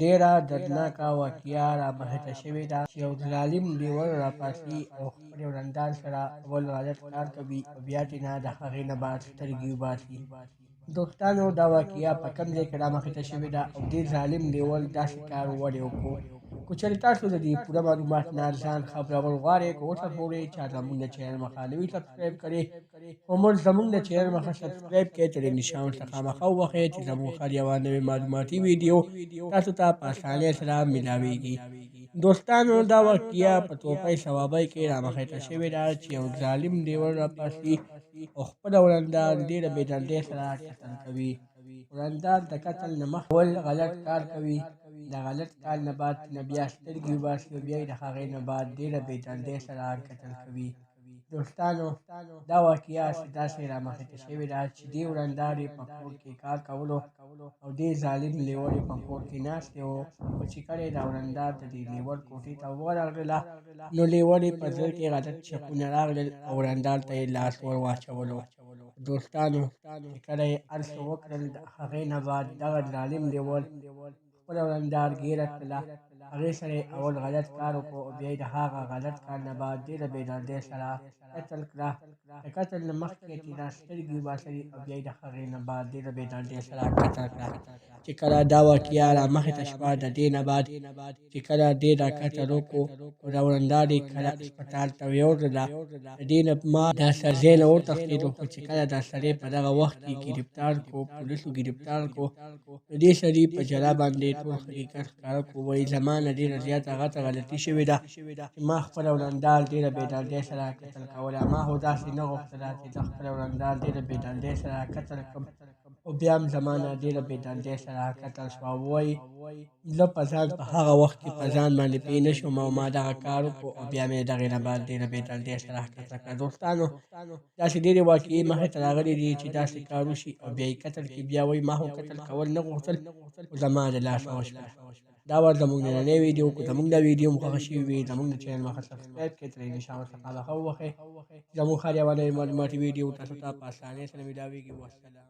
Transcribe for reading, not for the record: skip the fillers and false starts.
ډېره دردناکه واقعه رامخته شوې ده چې یو ظالم لیوه راپاڅي او خپلې ورندار سره اول غلط کار کوي او بیا ترېنه د هغې نه بعد سترګې وباسي. دوستانو دا واقعه په کوم ځای کې رامخته شوې ده او دې ظالم لیوه داسې کار ولې وکړو؟ که چېرې تاسو د دې پوره معلومات نه ځان خبرول غواړئ که اوسه پورې چا زموږ د چینل مخه نه وي سبسکرایب کړې خو موږ زموږ د چینل مخه سبسکرایب کړئ تر دې نشان څخه مخه ووهئ چې زموږ هر یوه نوې معلوماتي ویډیو تاسو ته په اسانۍ سره میلاویږي. دوستانو دا واقعه په توپۍ صوابۍ کې رامخته شوې ده چې یو ظالم لیوه راپاڅي او خپله ورندار ډېره بې دردۍ سره قتل کوي. ورندار د قتل نه مخکې اول غلط کار کوي، د غلط کار نه بعد نه بیا سترګې وباسي او بیا یې د هغې نه بعد ډېره بې دردۍ سره قتل کوي. دوستانو دا واقعه داسې رامخته شوې ده چې دې ورندار یې په کور کې کار کولو او دې ظالم لیوه یې په کور کې ناستې و، خو چې کله یې دا ورندار د دې لیوه کوټې ته ورغلله نو لیوه یې په زړه کې غلط شکونه راغلل او ورندار ته یې لاس ور واچولو. دوستانو چې کله یې هر څه وکړل د هغې نه بعد دغه ظالم لیوه خپله ورندار ګیره کړله، هغې سره یې اول غلط کار وکړو او بیا یې د هغه غلط کار نه بعد ډېره بې دردۍ سره قتل کړه. د قتل نه مخکې یې ترېنه سترګې وباسلې او بیا یې د هغې نه بعد ډېره بې دردۍ سره قتل کړه. چې کله دا واقعه رامخته شوه د دې نه بعد چې کله دې دا قتل وکړو او دا ورندار یې کله هسپتال ته یوړله، د دې نه ما دا ځای نه وتښتېدو، خو چې کله دا سړی په دغه وخت کې ګرفتار کړو، پولیسو ګرفتار کړو، د دې سړي په جلا باندې ټول حقیقت ښکاره کړو. وایي زما نه ډېره زیاته غټه غلطي شوې ده چې ما خپله ورندار ډېره بې دردۍ سره قتل کوله. ما خو داسې نه غوښتله چې زه خپله ورندار ډېره بې دردۍ سره قتل کړم او بیا هم زما نه ډېره بې دردۍ سره قتل شوه. وایي زه په ځان په هغه وخت کې په ځان باندې پوه نه شوم او ما دغه کار وکړو او بیا مې د هغې نه بعد ډېره بې دردۍ سره قتل کړه. دوستانو داسې ډېرې واقعې مخې ته راغلي دي چې داسې کار وشي او بیا یې قتل کړي. بیا وایي ما خو قتل کول نه غوښتل خو زما د لاسه وشوله. دا وه زموږ نننۍ ویډیو. که زموږ دا ویډیو مو خوښه شوې وي زموږ د چینل مخه سبسکرایب کړئ تر دې نشان څخه مخه ووهئ. زموږ هر یوه نوې معلوماتي ویډیو تاسو ته په اسانۍ سره میلاویږي. والسلام.